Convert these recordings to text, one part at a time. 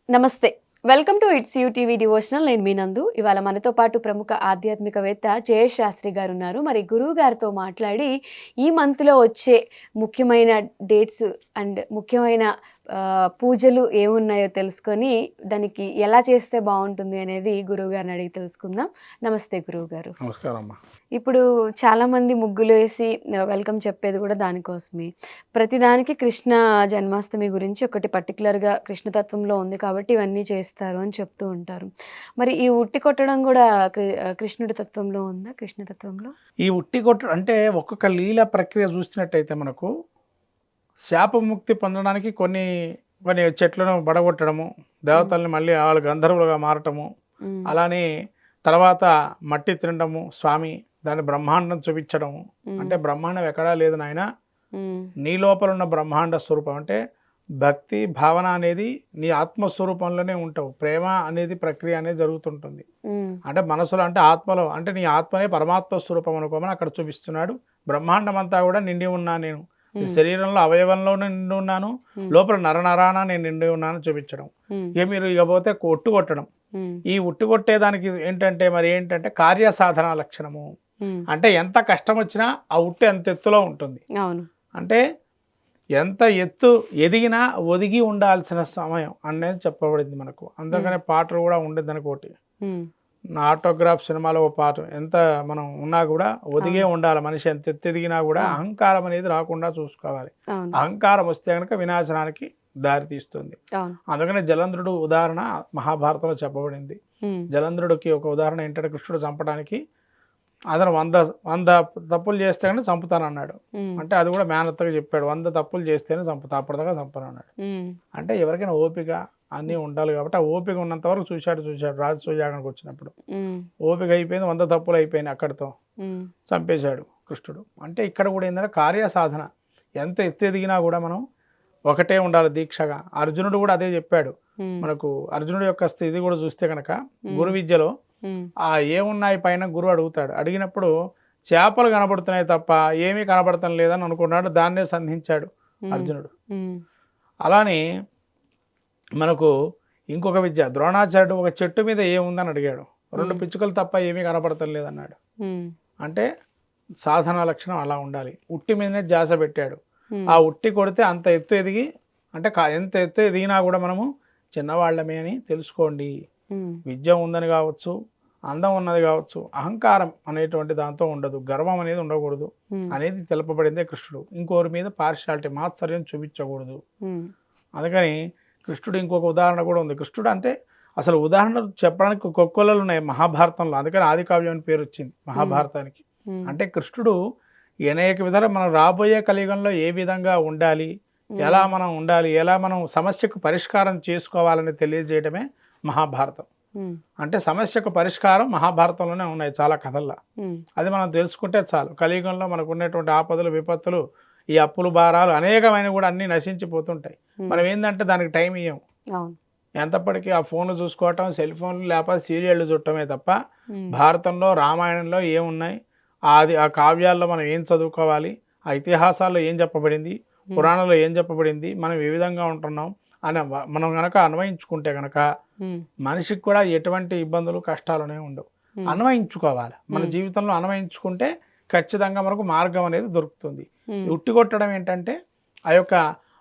నమస్తే. Welcome to it's you TV devotional. నేను మీ నందు. ఇవాళ మనతో పాటు ప్రముఖ ఆధ్యాత్మికవేత్త జయేష్ శాస్త్రి గారు ఉన్నారు. మరి గురువు గారితో మాట్లాడి ఈ మంత్‌లో వచ్చే ముఖ్యమైన డేట్స్ అండ్ ముఖ్యమైన పూజలు ఏమున్నాయో తెలుసుకొని దానికి ఎలా చేస్తే బావుంటుంది అనేది గురువుగారిని అడిగి తెలుసుకుందాం. నమస్తే గురువుగారు. నమస్కారం అమ్మా. ఇప్పుడు చాలామంది ముగ్గులేసి వెల్కమ్ చెప్పేది కూడా దానికోసమే. ప్రతిదానికి కృష్ణ జన్మాష్టమి గురించి ఒకటి పర్టిక్యులర్‌గా కృష్ణతత్వంలో ఉంది కాబట్టి ఇవన్నీ చేస్తారు అని చెప్తూ ఉంటారు. మరి ఈ ఉట్టి కొట్టడం కూడా కృష్ణుడి తత్వంలో ఉందా? కృష్ణ తత్వంలో? ఈ ఉట్టి కొట్టు అంటే ఒక్కొక్క లీల ప్రక్రియ చూసినట్టయితే మనకు శాపముక్తి పొందడానికి కొన్ని కొన్ని చెట్లను బడగొట్టడము, దేవతల్ని మళ్ళీ వాళ్ళు గంధర్వులుగా మారటము, హ్మ్. అలానే తర్వాత మట్టి తినడము, స్వామి దాన్ని బ్రహ్మాండం చూపించడము. అంటే బ్రహ్మాండం ఎక్కడా లేదు నాయన, హ్మ్. నీ లోపల ఉన్న బ్రహ్మాండ స్వరూపం. అంటే భక్తి భావన అనేది నీ ఆత్మస్వరూపంలోనే ఉంటావు. ప్రేమ అనేది ప్రక్రియ అనేది జరుగుతుంటుంది. హ్మ్. అంటే మనసులో అంటే ఆత్మలో అంటే నీ ఆత్మనే పరమాత్మ స్వరూపం అనుకోమని అక్కడ చూపిస్తున్నాడు. బ్రహ్మాండం అంతా కూడా నిండి ఉన్నా నేను, ఈ శరీరంలో అవయవంలోనే నిండి ఉన్నాను, లోపల నరనరాన నేను నిండి ఉన్నాను చూపించడం. ఇక మీరు ఇక పోతే ఒట్టు కొట్టడం. ఈ ఉట్టు కొట్టేదానికి ఏంటంటే మరి ఏంటంటే కార్యసాధన లక్షణము. అంటే ఎంత కష్టం వచ్చినా ఆ ఉట్టు ఎంత ఎత్తులో ఉంటుంది. అవును. అంటే ఎంత ఎత్తు ఎదిగినా ఒదిగి ఉండాల్సిన సమయం అనేది చెప్పబడింది మనకు. అందుకనే పాటలు కూడా ఉండేది అనుకోటి. నా ఆటోగ్రాఫ్ సినిమాలో ఒక పాట, ఎంత మనం ఉన్నా కూడా ఒదిగే ఉండాలి మనిషి, ఎంత ఎత్తు ఎదిగినా కూడా అహంకారం అనేది రాకుండా చూసుకోవాలి. అహంకారం వస్తే కనుక వినాశనానికి దారి తీస్తుంది. అందుకనే జలంధ్రుడు ఉదాహరణ మహాభారతంలో చెప్పబడింది. జలంధ్రుడికి ఒక ఉదాహరణ ఏంటంటే కృష్ణుడు చంపడానికి అతను 100 తప్పులు చేస్తే కానీ చంపుతానన్నాడు. అంటే అది కూడా మేనత్తగా చెప్పాడు, 100 తప్పులు చేస్తేనే చంపుతా, అప్పటిదాకా చంపను అన్నాడు. అంటే ఎవరికైనా ఓపిక అన్నీ ఉండాలి కాబట్టి ఆ ఓపిక ఉన్నంత వరకు చూశాడు రాజసూయాగానికి వచ్చినప్పుడు. ఓపిక అయిపోయింది, 100 తప్పులు అయిపోయినాయి, అక్కడితో చంపేశాడు కృష్ణుడు. అంటే ఇక్కడ కూడా ఏంటంటే కార్యసాధన, ఎంత ఎత్తు ఎదిగినా కూడా మనం ఒకటే ఉండాలి దీక్షగా. అర్జునుడు కూడా అదే చెప్పాడు మనకు. అర్జునుడు యొక్క స్థితి కూడా చూస్తే కనుక గురు విద్యలో ఏమున్నాయి పైన గురువు అడుగుతాడు. అడిగినప్పుడు చేపలు కనబడుతున్నాయి తప్ప ఏమీ కనబడటం లేదని అనుకున్నాడు, దాన్నే సంధించాడు అర్జునుడు. అలానే మనకు ఇంకొక విద్య, ద్రోణాచార్యుడు ఒక చెట్టు మీద ఏముందని అడిగాడు, 2 పిచ్చుకలు తప్ప ఏమీ కనబడటం లేదన్నాడు. అంటే సాధన లక్షణం అలా ఉండాలి. ఉట్టి మీదనే ధ్యాస పెట్టాడు. ఆ ఉట్టి కొడితే అంత ఎత్తు ఎదిగి, అంటే ఎంత ఎత్తు ఎదిగినా కూడా మనము చిన్నవాళ్ళమే అని తెలుసుకోండి. విద్య ఉందని కావచ్చు, అందం ఉన్నది కావచ్చు, అహంకారం అనేటువంటి దాంతో ఉండదు, గర్వం అనేది ఉండకూడదు అనేది తెలుపబడిందే కృష్ణుడు. ఇంకోరి మీద పార్షాలిటీ మాత్సర్యం చూపించకూడదు. అందుకని కృష్ణుడు ఇంకొక ఉదాహరణ కూడా ఉంది. కృష్ణుడు అంటే అసలు ఉదాహరణ చెప్పడానికి కొక్కొల్లలు ఉన్నాయి మహాభారతంలో. అందుకని ఆది కావ్యం అని పేరు వచ్చింది మహాభారతానికి. అంటే కృష్ణుడు అనేక విధాలు మనం రాబోయే కలియుగంలో ఏ విధంగా ఉండాలి, ఎలా మనం ఉండాలి, ఎలా మనం సమస్యకు పరిష్కారం చేసుకోవాలని తెలియజేయడమే మహాభారతం. అంటే సమస్యకు పరిష్కారం మహాభారతంలోనే ఉన్నాయి చాలా కథల్లో. అది మనం తెలుసుకుంటే చాలు. కలియుగంలో మనకు ఉన్నటువంటి ఆపదలు, విపత్తులు, ఈ అప్పులు, భారాలు అనేకమైన కూడా అన్నీ నశించిపోతుంటాయి. మనం ఏంటంటే దానికి టైం ఇవ్వం. ఎంతప్పటికీ ఆ ఫోన్లు చూసుకోవటం, సెల్ ఫోన్లు లేకపోతే సీరియళ్ళు చూడటమే తప్ప భారతంలో, రామాయణంలో ఏమున్నాయి, ఆ కావ్యాల్లో మనం ఏం చదువుకోవాలి, ఆ ఇతిహాసాల్లో ఏం చెప్పబడింది, పురాణంలో ఏం చెప్పబడింది, మనం ఏ విధంగా ఉంటున్నాం అని మనం కనుక అన్వయించుకుంటే కనుక మనిషికి కూడా ఎటువంటి ఇబ్బందులు, కష్టాలనే ఉండవు. అన్వయించుకోవాలి. మన జీవితంలో అన్వయించుకుంటే ఖచ్చితంగా మనకు మార్గం అనేది దొరుకుతుంది. ఉట్టి కొట్టడం ఏంటంటే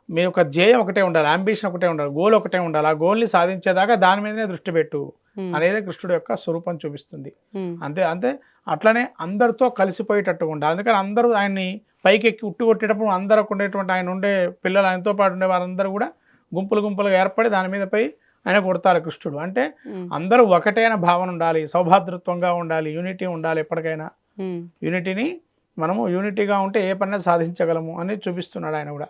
మీ యొక్క ధ్యేయం ఒకటే ఉండాలి, అంబిషన్ ఒకటే ఉండాలి, గోల్ ఒకటే ఉండాలి. ఆ గోల్ని సాధించేదాకా దాని మీదనే దృష్టి పెట్టు అనేది కృష్ణుడు యొక్క స్వరూపం చూపిస్తుంది. అంతే అట్లనే అందరితో కలిసిపోయేటట్టుగా ఉండాలి. అందుకని అందరూ ఆయన్ని పైకి ఎక్కి ఉట్టి కొట్టేటప్పుడు అందరికి ఉండేటువంటి ఆయన ఉండే పిల్లలు, ఆయనతో పాటు ఉండే వారందరూ కూడా గుంపులుగా ఏర్పడి దాని మీద పై ఆయన కొడతారు కృష్ణుడు. అంటే అందరూ ఒకటైన భావన ఉండాలి, సౌభాతృత్వంగా ఉండాలి, యూనిటీ ఉండాలి. ఎప్పటికైనా యూనిటీని మనము యూనిటీగా ఉంటే ఏ పని సాధించగలము అని చూపిస్తున్నాడు ఆయన కూడా.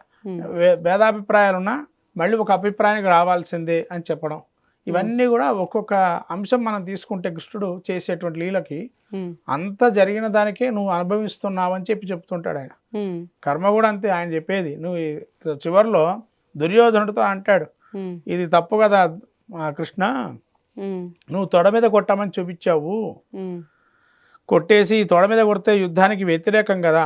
భేదాభిప్రాయాలున్నా మళ్ళీ ఒక అభిప్రాయానికి రావాల్సిందే అని చెప్పడం, ఇవన్నీ కూడా ఒక్కొక్క అంశం మనం తీసుకుంటే కృష్ణుడు చేసేటువంటి లీలకి అంత జరిగిన దానికే నువ్వు అనుభవిస్తున్నావు అని చెప్తుంటాడు ఆయన. కర్మ కూడా అంతే ఆయన చెప్పేది. నువ్వు చివరిలో దుర్యోధనుడితో అంటాడు, ఇది తప్పు కదా కృష్ణ, నువ్వు తొడ మీద కొట్టమని చూపించావు, కొట్టేసి తొడ మీద కొడితే యుద్ధానికి వ్యతిరేకం కదా,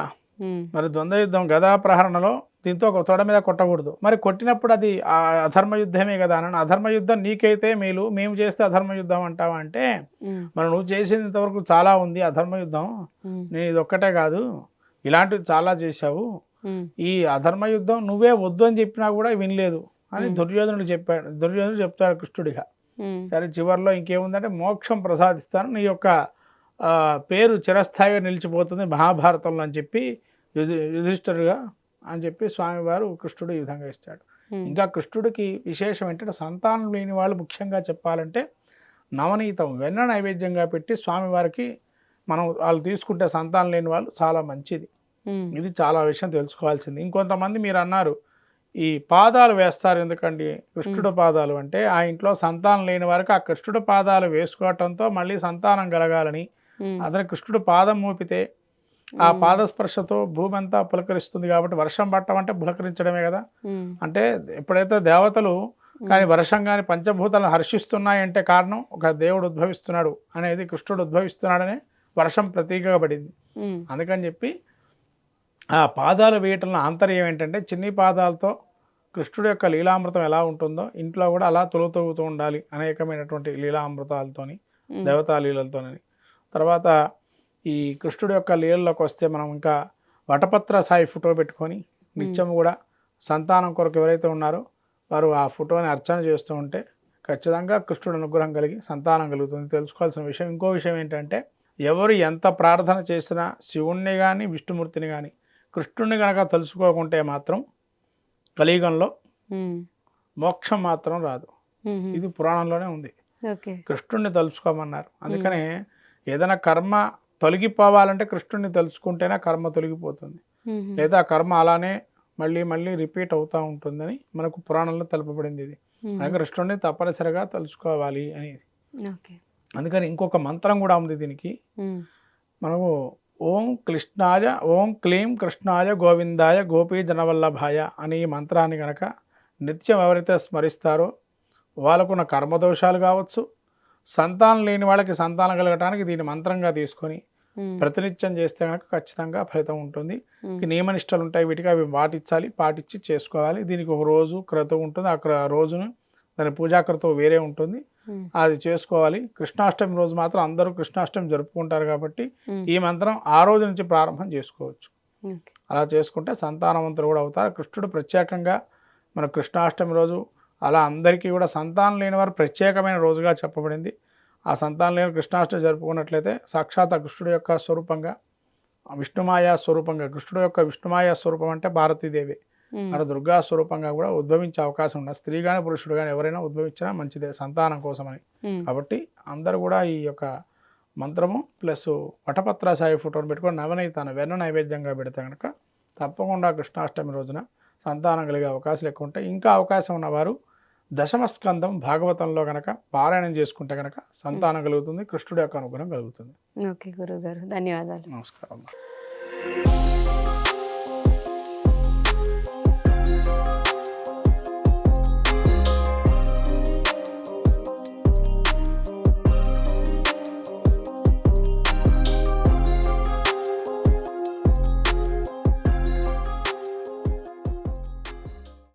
మరి ద్వంద్వ యుద్ధం గదా ప్రహరణలో దీంతో ఒక తొడ మీద కొట్టకూడదు. మరి కొట్టినప్పుడు అది అధర్మ యుద్ధమే కదా అని, అధర్మ యుద్ధం నీకైతే మేలు, మేము చేస్తే అధర్మ యుద్ధం అంటావా అంటే, మరి నువ్వు చేసింది ఇంతవరకు చాలా ఉంది అధర్మ యుద్ధం, నేను ఇది ఒక్కటే కాదు ఇలాంటివి చాలా చేశావు, ఈ అధర్మ యుద్ధం నువ్వే వద్దు అని చెప్పినా కూడా వినలేదు అని దుర్యోధనుడు చెప్పాడు. దుర్యోధనుడు చెప్తాడు కృష్ణుడిగా. సరే చివరిలో ఇంకేముందంటే మోక్షం ప్రసాదిస్తాను, నీ యొక్క పేరు చిరస్థాయిగా నిలిచిపోతుంది మహాభారతంలో అని చెప్పి యుధిష్ఠిరుగా అని చెప్పి స్వామివారు కృష్ణుడు ఈ విధంగా ఇస్తాడు. ఇంకా కృష్ణుడికి విశేషం ఏంటంటే సంతానం లేని వాళ్ళు ముఖ్యంగా చెప్పాలంటే నవనీతం వెన్న నైవేద్యంగా పెట్టి స్వామివారికి మనం వాళ్ళు తీసుకుంటే సంతానం లేని వాళ్ళు చాలా మంచిది. ఇది చాలా విషయం తెలుసుకోవాల్సింది. ఇంకొంతమంది మీరు అన్నారు ఈ పాదాలు వేస్తారు ఎందుకండి కృష్ణుడు పాదాలు అంటే, ఆ ఇంట్లో సంతానం లేని వారికి ఆ కృష్ణుడు పాదాలు వేసుకోవటంతో మళ్ళీ సంతానం కలగాలని, అతని కృష్ణుడు పాదం మోపితే ఆ పాదస్పర్శతో భూమి అంతా పులకరిస్తుంది కాబట్టి వర్షం పట్టడం అంటే పులకరించడమే కదా. అంటే ఎప్పుడైతే దేవతలు కానీ వర్షం కానీ పంచభూతాలను హర్షిస్తున్నాయంటే కారణం ఒక దేవుడు ఉద్భవిస్తున్నాడు అనేది, కృష్ణుడు ఉద్భవిస్తున్నాడనే వర్షం ప్రతీకగా పడింది. అందుకని చెప్పి ఆ పాదాలు వేయటంలో ఆంతర్యం ఏంటంటే చిన్ని పాదాలతో కృష్ణుడు యొక్క లీలామృతం ఎలా ఉంటుందో ఇంట్లో కూడా అలా తొలుతూగుతూ ఉండాలి అనేకమైనటువంటి లీలామృతాలతోని, దేవతా లీలలతోని. తర్వాత ఈ కృష్ణుడి యొక్క లీలలోకి వస్తే మనం ఇంకా వటపత్ర సాయి ఫోటో పెట్టుకొని నిత్యం కూడా సంతానం కొరకు ఎవరైతే ఉన్నారో వారు ఆ ఫోటోని అర్చన చేస్తూ ఉంటే ఖచ్చితంగా కృష్ణుడు అనుగ్రహం కలిగి సంతానం కలుగుతుంది. తెలుసుకోవాల్సిన విషయం ఇంకో విషయం ఏంటంటే, ఎవరు ఎంత ప్రార్థన చేసినా శివుణ్ణి కానీ విష్ణుమూర్తిని కానీ కృష్ణుడిని కనుక తెలుసుకోకుంటే మాత్రం కలియుగంలో మోక్షం మాత్రం రాదు. ఇది పురాణంలోనే ఉంది. కృష్ణుడిని తలుచుకోమన్నారు. అందుకనే ఏదైనా కర్మ తొలగిపోవాలంటే కృష్ణుడిని తెలుసుకుంటేనే కర్మ తొలగిపోతుంది, లేదా కర్మ అలానే మళ్ళీ మళ్ళీ రిపీట్ అవుతూ ఉంటుందని మనకు పురాణంలో తెలుపబడింది. ఇది అలాగే కృష్ణుడిని తప్పనిసరిగా తెలుసుకోవాలి అనేది. అందుకని ఇంకొక మంత్రం కూడా ఉంది దీనికి. మనము ఓం కృష్ణాయ, ఓం క్లీం కృష్ణాయ గోవిందాయ గోపీ జనవల్లభాయ అనే ఈ మంత్రాన్ని కనుక నిత్యం ఎవరైతే స్మరిస్తారో వాళ్ళకున్న కర్మదోషాలు కావచ్చు, సంతానం లేని వాళ్ళకి సంతానం కలగటానికి దీని మంత్రంగా తీసుకొని ప్రతినిత్యం చేస్తే కనుక ఖచ్చితంగా ఫలితం ఉంటుంది. నియమనిష్టలు ఉంటాయి వీటికి, అవి పాటించి చేసుకోవాలి. దీనికి ఒక రోజు క్రతువు ఉంటుంది, ఆ రోజును దాని పూజాకృతం వేరే ఉంటుంది, అది చేసుకోవాలి. కృష్ణాష్టమి రోజు మాత్రం అందరూ కృష్ణాష్టమి జరుపుకుంటారు కాబట్టి ఈ మంత్రం ఆ రోజు నుంచి ప్రారంభం చేసుకోవచ్చు. అలా చేసుకుంటే సంతానవంతులు కూడా అవుతారు. కృష్ణుడు ప్రత్యేకంగా మన కృష్ణాష్టమి రోజు అలా అందరికీ కూడా సంతానం లేని వారు ప్రత్యేకమైన రోజుగా చెప్పబడింది. ఆ సంతానం లేని కృష్ణాష్టమి జరుపుకున్నట్లయితే సాక్షాత్ కృష్ణుడు యొక్క స్వరూపంగా, విష్ణుమాయా స్వరూపంగా, కృష్ణుడు యొక్క విష్ణుమాయా స్వరూపం అంటే భారతీదేవి, అక్కడ దుర్గా స్వరూపంగా కూడా ఉద్భవించే అవకాశం ఉన్నది. స్త్రీ కానీ పురుషుడు కానీ ఎవరైనా ఉద్భవించినా మంచిదే సంతానం కోసమని. కాబట్టి అందరూ కూడా ఈ యొక్క మంత్రము ప్లస్ వటపత్ర సాయి ఫోటోను పెట్టుకొని నవనీతాన్ని వెన్న నైవేద్యంగా పెడితే కనుక తప్పకుండా కృష్ణాష్టమి రోజున సంతానం కలిగే అవకాశాలు ఎక్కువ ఉంటాయి. ఇంకా అవకాశం ఉన్నవారు దశమస్కందం భాగవతంలో కనుక పారాయణం చేసుకుంటే కనుక సంతానం కలుగుతుంది, కృష్ణుడి యొక్క అనుగ్రహం కలుగుతుంది. ఓకే గురువు గారు, ధన్యవాదాలు. నమస్కారం.